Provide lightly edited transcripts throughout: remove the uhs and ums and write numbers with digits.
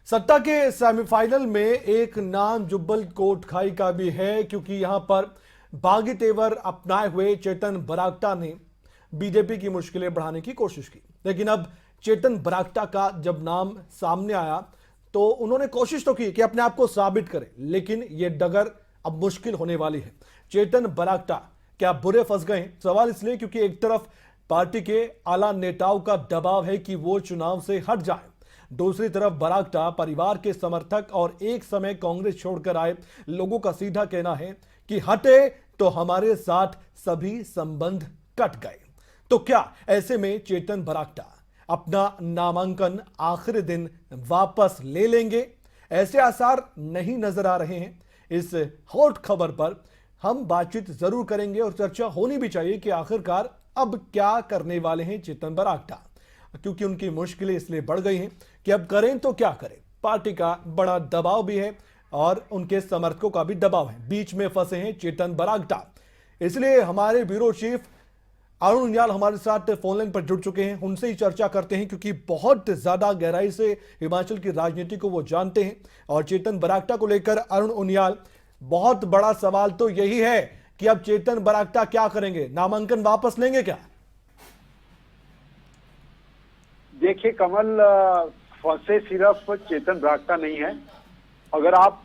सत्ता के सेमीफाइनल में एक नाम जुब्बल कोटखाई का भी है, क्योंकि यहां पर बागी तेवर अपनाए हुए चेतन बरागटा ने बीजेपी की मुश्किलें बढ़ाने की कोशिश की। लेकिन अब चेतन बरागटा का जब नाम सामने आया तो उन्होंने कोशिश तो की कि अपने आप को साबित करें, लेकिन यह डगर अब मुश्किल होने वाली है। चेतन बरागटा क्या बुरे फंस गए? सवाल इसलिए क्योंकि एक तरफ पार्टी के आला नेताओं का दबाव है कि वो चुनाव से हट जाए, दूसरी तरफ बरागटा परिवार के समर्थक और एक समय कांग्रेस छोड़कर आए लोगों का सीधा कहना है कि हटे तो हमारे साथ सभी संबंध कट गए। तो क्या ऐसे में चेतन बरागटा अपना नामांकन आखिरी दिन वापस ले लेंगे? ऐसे आसार नहीं नजर आ रहे हैं। इस हॉट खबर पर हम बातचीत जरूर करेंगे और चर्चा होनी भी चाहिए कि आखिरकार अब क्या करने वाले हैं चेतन बरागटा, क्योंकि उनकी मुश्किलें इसलिए बढ़ गई हैं कि अब करें तो क्या करें। पार्टी का बड़ा दबाव भी है और उनके समर्थकों का भी दबाव है। बीच में फंसे हैं चेतन बरागटा। इसलिए हमारे ब्यूरो चीफ अरुण उनियाल हमारे साथ फोन लाइन पर जुड़ चुके हैं। उनसे ही चर्चा करते हैं, क्योंकि बहुत ज्यादा गहराई से हिमाचल की राजनीति को वो जानते हैं। और चेतन बरागटा को लेकर अरुण उनियाल, बहुत बड़ा सवाल तो यही है कि अब चेतन बरागटा क्या करेंगे? नामांकन वापस लेंगे क्या? देखिए कमल, फंसे सिर्फ चेतन बरागटा नहीं है। अगर आप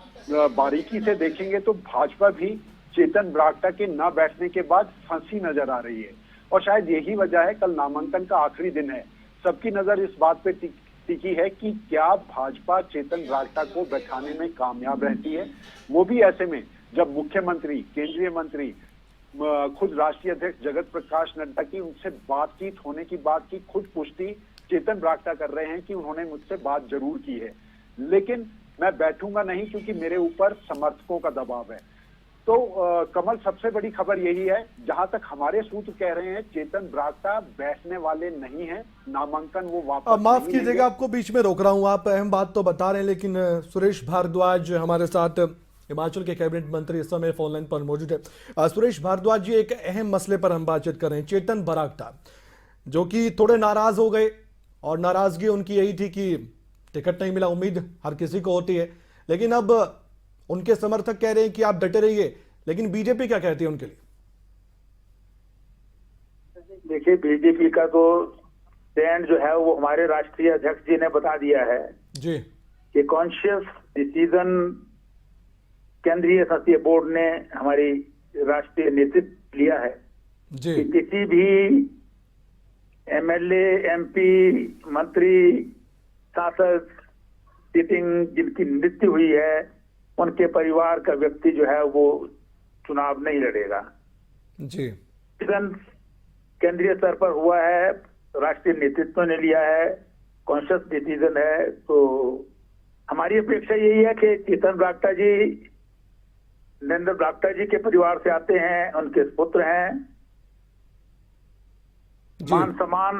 बारीकी से देखेंगे तो भाजपा भी चेतन बरागटा के न बैठने के बाद फंसी नजर आ रही है। और शायद यही वजह है, कल नामांकन का आखिरी दिन है, सबकी नजर इस बात पे टिकी है कि क्या भाजपा चेतन बरागटा को बैठाने में कामयाब रहती है। वो भी ऐसे में जब मुख्यमंत्री, केंद्रीय मंत्री, खुद राष्ट्रीय अध्यक्ष जगत प्रकाश नड्डा की उनसे बातचीत होने की बात की खुद पुष्टि चेतन बरागटा कर रहे हैं कि उन्होंने मुझसे बात जरूर की है, लेकिन मैं बैठूंगा नहीं क्योंकि मेरे ऊपर समर्थकों का दबाव है। तो कमल, सबसे बड़ी खबर यही है, जहां तक हमारे सूत्र कह रहे हैं चेतन बरागटा बैठने वाले नहीं है, नामांकन वो वापस माफ कीजिएगा, आपको बीच में रोक रहा हूं। आप अहम बात तो बता रहे हैं, लेकिन सुरेश भारद्वाज हमारे साथ, हिमाचल के कैबिनेट मंत्री, इस समय फोन लाइन पर मौजूद है। सुरेश भारद्वाज जी, एक अहम मसले पर हम बातचीत कर रहे हैं। चेतन बरागटा जो कि थोड़े नाराज हो गए, और नाराजगी उनकी यही थी कि टिकट नहीं मिला। उम्मीद हर किसी को होती है, लेकिन अब उनके समर्थक कह रहे हैं कि आप डटे रहिए, लेकिन बीजेपी क्या कहती है उनके लिए? देखिए, बीजेपी का तो स्टैंड जो है वो हमारे राष्ट्रीय अध्यक्ष जी ने बता दिया है जी कि कॉन्शियस डिसीजन केंद्रीय संसदीय बोर्ड ने हमारी राष्ट्रीय नेतृत्व लिया है जी कि किसी भी एमएलए, एमपी, मंत्री, सांसद, सिटिंग जिनकी मृत्यु हुई है, उनके परिवार का व्यक्ति जो है वो चुनाव नहीं लड़ेगा। जी केंद्रीय स्तर पर हुआ है, राष्ट्रीय नेतृत्व ने लिया है, कॉन्शियस डिसीजन है। तो हमारी अपेक्षा यही है कि चेतन बरागटा जी नरेंद्र बरागटा जी के परिवार से आते हैं, उनके पुत्र हैं, मान सम्मान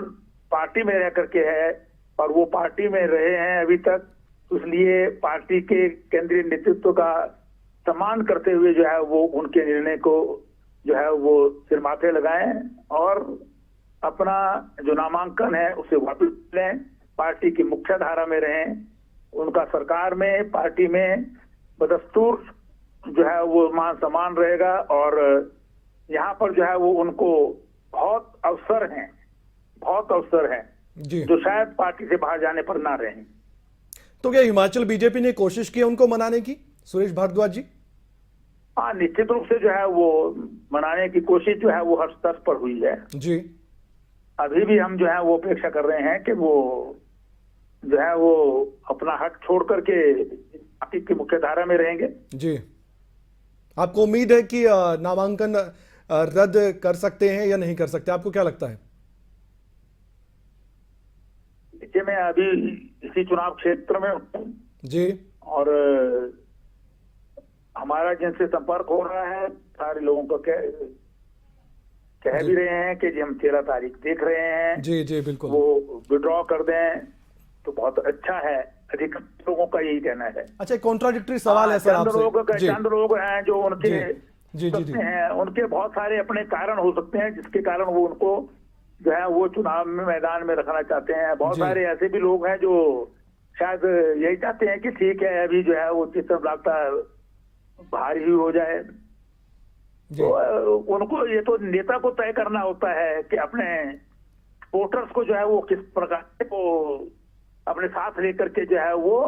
पार्टी में रह करके है, और वो पार्टी में रहे हैं अभी तक, इसलिए पार्टी के केंद्रीय नेतृत्व का सम्मान करते हुए जो है वो उनके निर्णय को जो है वो सिर माथे लगाएं और अपना जो नामांकन है उसे वापस लें, पार्टी की मुख्य धारा में रहें, उनका सरकार में, पार्टी में बदस्तूर जो है वो मान सम्मान रहेगा। और यहाँ पर जो है वो उनको बहुत अवसर हैं जो शायद पार्टी से बाहर जाने पर ना रहें। तो क्या हिमाचल बीजेपी ने कोशिश की उनको मनाने की, सुरेश भारद्वाज जी? हाँ, निश्चित रूप से जो है वो मनाने की कोशिश जो है वो हर स्तर पर हुई है जी। अभी भी हम जो है वो अपेक्षा कर रहे हैं कि वो जो है वो अपना हक छोड़ करके पार्टी की मुख्य धारा में रहेंगे। जी, आपको उम्मीद है कि नामांकन रद्द कर सकते हैं या नहीं कर सकते? आपको क्या लगता है? देखिए, मैं अभी इसी चुनाव क्षेत्र में हूँ जी, और हमारा जिनसे संपर्क हो रहा है, सारे लोगों को कह भी रहे हैं कि जी हम 13 तारीख देख रहे हैं। जी जी बिल्कुल, वो विड्रॉ कर दें तो बहुत अच्छा है, अधिक लोगों का यही कहना है। अच्छा, कॉन्ट्राडिक्टरी सवाल है सर आपसे। चंद लोग हैं जो उनके जी जी हैं, उनके बहुत सारे अपने कारण हो सकते हैं जिसके कारण वो उनको जो है वो चुनाव में मैदान में रखना चाहते हैं। बहुत सारे ऐसे भी लोग हैं जो शायद यही चाहते हैं कि ठीक है अभी जो है वो चेतन ब्राक्टा बाहर ही हो जाए। जी तो उनको ये तो नेता को तय करना होता है कि अपने वोटर्स को जो है वो किस प्रकार से वो अपने साथ लेकर के जो है वो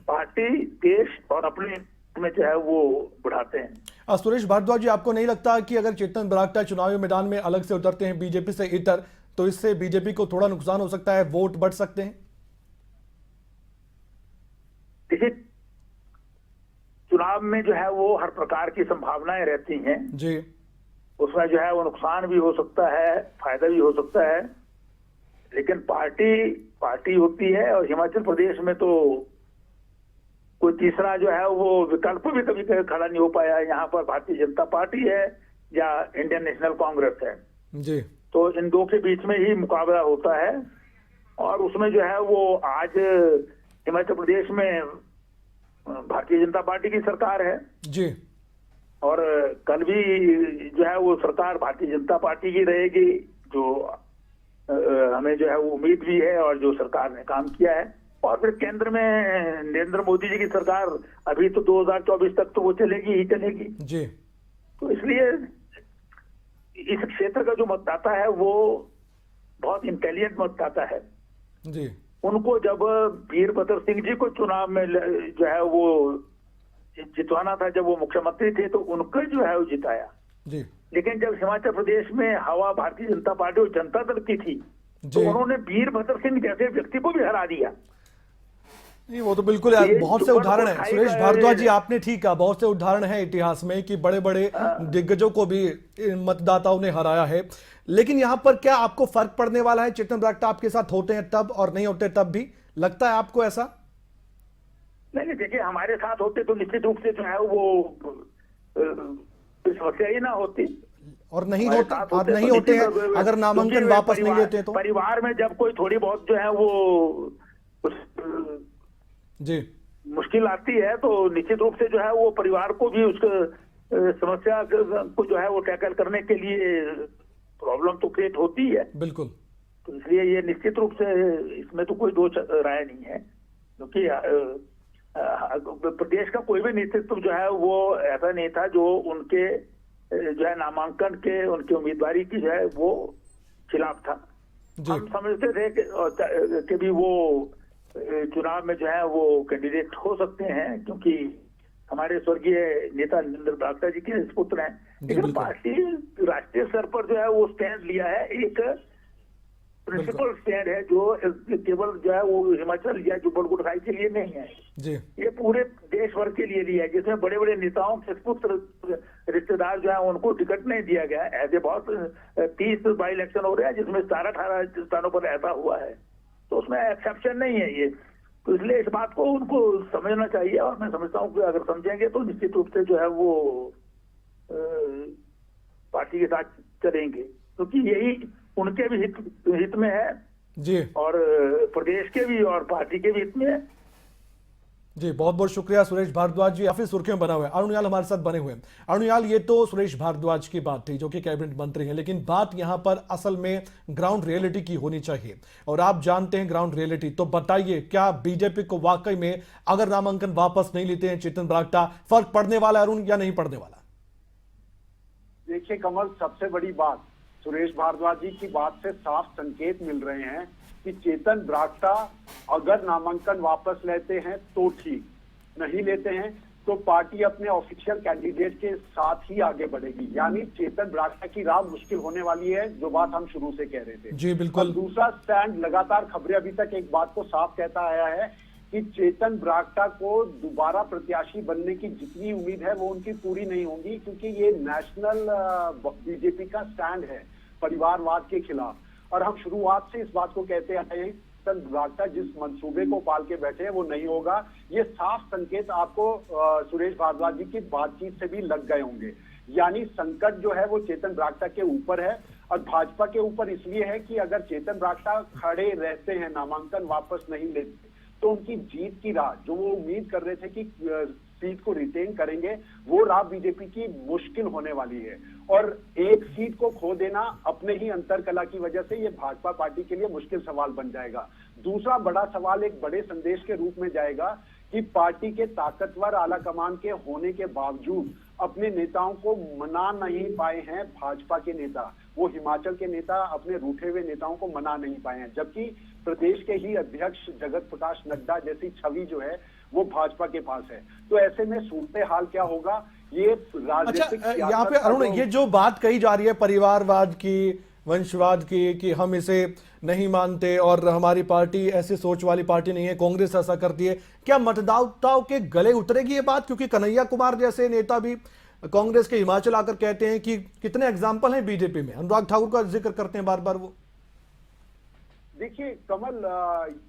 पार्टी, देश और अपने में जो है वो बढ़ाते हैं। सुरेश भारद्वाज जी, आपको नहीं लगता कि अगर चेतन ब्राक्टा चुनावी मैदान में अलग से उतरते हैं बीजेपी से इतर, तो इससे बीजेपी को थोड़ा नुकसान हो सकता है, वोट बढ़ सकते हैं? देखिए, चुनाव में जो है वो हर प्रकार की संभावनाएं रहती हैं। जी उसमें जो है वो नुकसान भी हो सकता है, फायदा भी हो सकता है, लेकिन पार्टी होती है। और हिमाचल प्रदेश में तो कोई तीसरा जो है वो विकल्प भी कभी खड़ा नहीं हो पाया। यहाँ पर भारतीय जनता पार्टी है या इंडियन नेशनल कांग्रेस है, जी तो इन दो के बीच में ही मुकाबला होता है। और उसमें जो है वो आज हिमाचल प्रदेश में भारतीय जनता पार्टी की सरकार है जी और कल भी जो है वो सरकार भारतीय जनता पार्टी की रहेगी, जो हमें जो है वो उम्मीद भी है और जो सरकार ने काम किया है। और फिर केंद्र में नरेंद्र मोदी जी की सरकार अभी तो 2024 तक तो वो चलेगी ही चलेगी। जी तो इसलिए इस क्षेत्र का जो मतदाता है वो बहुत इंटेलिजेंट मतदाता है। जी उनको जब वीरभद्र सिंह जी को चुनाव में जो है वो जितवाना था, जब वो मुख्यमंत्री थे, तो उनको जो है वो जिताया। जी लेकिन जब हिमाचल प्रदेश में हवा भारतीय जनता पार्टी और जनता दल की थी, तो जी उन्होंने वीरभद्र सिंह जैसे व्यक्ति को भी हरा दिया। नहीं, वो तो बिल्कुल यार, ये बहुत से जुब्बन उदाहरण को है खाई सुरेश का भारद्वाज जी, आपने ठीक कहा, बहुत से उदाहरण है इतिहास में कि बड़े बड़े दिग्गजों को भी मतदाताओं ने हराया है। लेकिन यहाँ पर क्या आपको फर्क पड़ने वाला है? चेतन ब्राक्टा आपके साथ होते हैं तब और नहीं होते तब भी, लगता है आपको ऐसा? नहीं, देखिए, हमारे साथ होते तो निश्चित रूप से जो है वो समस्या ही ना होती। और नहीं हमारे होते, साथ और होते नहीं तो होते हैं निश्चित अगर नामांकन क्योंकि वापस नहीं लेते तो? परिवार में जब कोई थोड़ी बहुत जो है वो जी मुश्किल आती है तो निश्चित रूप से जो है वो परिवार को भी उस समस्या को जो है वो टैकल करने के लिए प्रॉब्लम तो क्रिएट होती है। बिल्कुल। तो इसलिए ये निश्चित रूप से इसमें तो कोई दो राय नहीं है, क्योंकि प्रदेश का कोई भी नेतृत्व जो है वो ऐसा नहीं था जो उनके जो है नामांकन के, उनकी उम्मीदवारी की जो है वो खिलाफ था। हम समझते थे कि भी वो चुनाव में जो है वो कैंडिडेट हो सकते हैं, क्योंकि हमारे स्वर्गीय नेता नरेंद्र ब्राक्टा जी के पुत्र हैं। लेकिन पार्टी राष्ट्रीय स्तर पर जो है वो स्टैंड लिया है, एक प्रिंसिपल स्टैंड है जो केवल जो है वो हिमाचल या जुब्बल कोटखाई के लिए नहीं है जी, ये पूरे देश भर के लिए लिया है, जिसमें बड़े बड़े नेताओं के पुत्र रिश्तेदार जो है उनको टिकट नहीं दिया गया है। ऐसे बहुत 30 बाई इलेक्शन हो रहे हैं जिसमें 17-18 स्थानों पर ऐसा हुआ है, तो उसमें एक्सेप्शन नहीं है ये। तो इसलिए इस बात को उनको समझना चाहिए, और मैं समझता हूँ कि अगर समझेंगे तो निश्चित रूप से जो है वो पार्टी के साथ चलेंगे, क्योंकि यही उनके भी हित में है जी, और प्रदेश के भी और पार्टी के भी हित में है। जी बहुत बहुत शुक्रिया सुरेश भारद्वाज जी, काफी सुर्खियों में बना हुआ है। अरुण याल हमारे साथ बने हुए हैं। अरुण याल, ये तो सुरेश भारद्वाज की बात थी जो कि कैबिनेट मंत्री हैं, लेकिन बात यहां पर असल में ग्राउंड रियलिटी की होनी चाहिए, और आप जानते हैं ग्राउंड रियलिटी। तो बताइए, क्या बीजेपी को वाकई में अगर नामांकन वापस नहीं लेते हैं चेतन ब्राक्टा, फर्क पड़ने वाला है अरुण या नहीं पड़ने वाला? देखिए कमल, सबसे बड़ी बात सुरेश भारद्वाज जी की बात से साफ संकेत मिल रहे हैं कि चेतन ब्राक्टा अगर नामांकन वापस लेते हैं तो ठीक, नहीं लेते हैं तो पार्टी अपने ऑफिशियल कैंडिडेट के साथ ही आगे बढ़ेगी। यानी चेतन ब्राक्टा की राह मुश्किल होने वाली है, जो बात हम शुरू से कह रहे थे। जी बिल्कुल। दूसरा स्टैंड, लगातार खबरें अभी तक एक बात को साफ कहता आया है कि चेतन ब्राक्टा को दोबारा प्रत्याशी बनने की जितनी उम्मीद है वो उनकी पूरी नहीं होगी, क्योंकि ये नेशनल बीजेपी का स्टैंड है परिवारवाद के खिलाफ। और हम शुरुआत से इस बात को कहते आए हैं, चेतन ब्राक्टा जिस मंसूबे को पाल के बैठे हैं वो नहीं होगा। ये साफ संकेत आपको सुरेश भारद्वाज जी की बातचीत से भी लग गए होंगे। यानी संकट जो है वो चेतन ब्राक्टा के ऊपर है, और भाजपा के ऊपर इसलिए है कि अगर चेतन ब्राक्टा खड़े रहते हैं, नामांकन वापस नहीं लेते, तो उनकी जीत की राह, जो वो उम्मीद कर रहे थे कि सीट को रिटेन करेंगे, वो राह बीजेपी की मुश्किल होने वाली है। और एक सीट को खो देना अपने ही अंतरकला की वजह से ये भाजपा पार्टी के लिए मुश्किल सवाल बन जाएगा। दूसरा बड़ा सवाल एक बड़े संदेश के रूप में जाएगा कि पार्टी के ताकतवर आला कमान के होने के बावजूद अपने नेताओं को मना नहीं पाए हैं भाजपा के नेता। वो हिमाचल के नेता अपने रूठे हुए नेताओं को मना नहीं पाए हैं, जबकि प्रदेश के ही अध्यक्ष जगत प्रकाश नड्डा जैसी छवि जो है वो भाजपा के पास है। तो ऐसे में सूरत हाल क्या होगा, ये राजनीतिक यहाँ पे अरुण, ये जो बात कही जा रही है परिवारवाद की, वंशवाद की, कि हम इसे नहीं मानते और हमारी पार्टी ऐसी सोच वाली पार्टी नहीं है, कांग्रेस ऐसा करती है, क्या मतदाताओं के गले उतरेगी ये बात? क्योंकि कन्हैया कुमार जैसे नेता भी कांग्रेस के हिमाचल आकर कहते हैं कि कितने एग्जाम्पल हैं बीजेपी में, अनुराग ठाकुर का जिक्र करते हैं बार बार वो। देखिए कमल,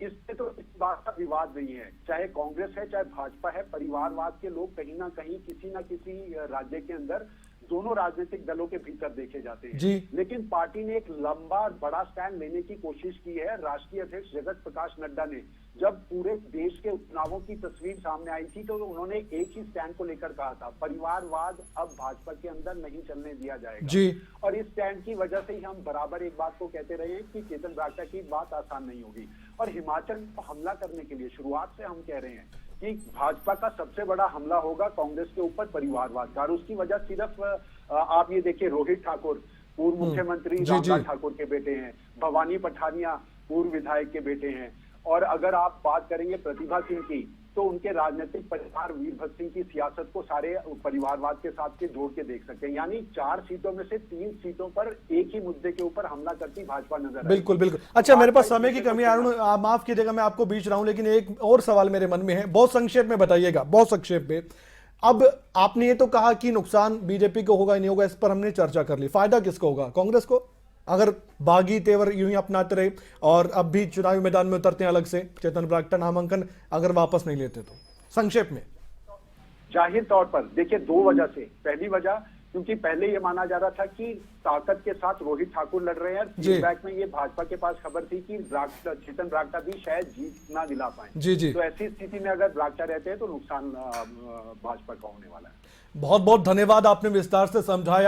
इससे तो इस बात का विवाद नहीं है, चाहे कांग्रेस है चाहे भाजपा है, परिवारवाद के लोग कहीं ना कहीं किसी ना किसी राज्य के अंदर दोनों राजनीतिक दलों के भीतर देखे जाते हैं जी। लेकिन पार्टी ने एक लंबा बड़ा स्टैंड लेने की कोशिश की है। राष्ट्रीय अध्यक्ष जगत प्रकाश नड्डा ने जब पूरे देश के चुनावों की तस्वीर सामने आई थी तो उन्होंने एक ही स्टैंड को लेकर कहा था, परिवारवाद अब भाजपा के अंदर नहीं चलने दिया जाएगा जी। और इस स्टैंड की वजह से ही हम बराबर एक बात को कहते रहे हैं कि चेतन ब्राक्टा की बात आसान नहीं होगी। और हिमाचल को हमला करने के लिए शुरुआत से हम कह रहे हैं कि भाजपा का सबसे बड़ा हमला होगा कांग्रेस के ऊपर परिवारवाद का। और उसकी वजह सिर्फ आप ये देखिए, रोहित ठाकुर पूर्व मुख्यमंत्री रामलाल ठाकुर के बेटे हैं, भवानी पठानिया पूर्व विधायक के बेटे हैं, और अगर आप बात करेंगे प्रतिभा सिंह की तो उनके राजनीतिक परिवार वीरभद्र सिंह की सियासत को सारे परिवारवाद के साथ के जोड़ के देख सकते हैं। यानी 4 सीटों में से 3 सीटों पर एक ही मुद्दे के ऊपर हमला करती भाजपा नजर बिल्कुल बिल्कुल। अच्छा, मेरे पास समय की कमी है अरुण, आप माफ कीजिएगा मैं आपको बीच रहा हूं, लेकिन एक और सवाल मेरे मन में है, बहुत संक्षेप में बताइएगा, बहुत संक्षेप में। अब आपने ये तो कहा कि नुकसान बीजेपी को होगा नहीं होगा, इस पर हमने चर्चा कर ली, फायदा किसको होगा? कांग्रेस को, अगर बागी तेवर यूं ही अपनाते रहे और अब भी चुनावी मैदान में उतरते हैं अलग से, चेतन ब्राक्टा नामांकन अगर वापस नहीं लेते तो? संक्षेप में। जाहिर तौर पर देखिए 2 वजह से। पहली वजह क्योंकि पहले ये माना जा रहा था कि ताकत के साथ रोहित ठाकुर लड़ रहे हैं, फीडबैक में ये भाजपा के पास खबर थी कि चेतन ब्राक्टा भी शायद जीत ना दिला पाए। जी जी। तो ऐसी स्थिति में अगर ब्राक्टा रहते हैं तो नुकसान भाजपा का होने वाला है। बहुत बहुत धन्यवाद, आपने विस्तार से समझाया।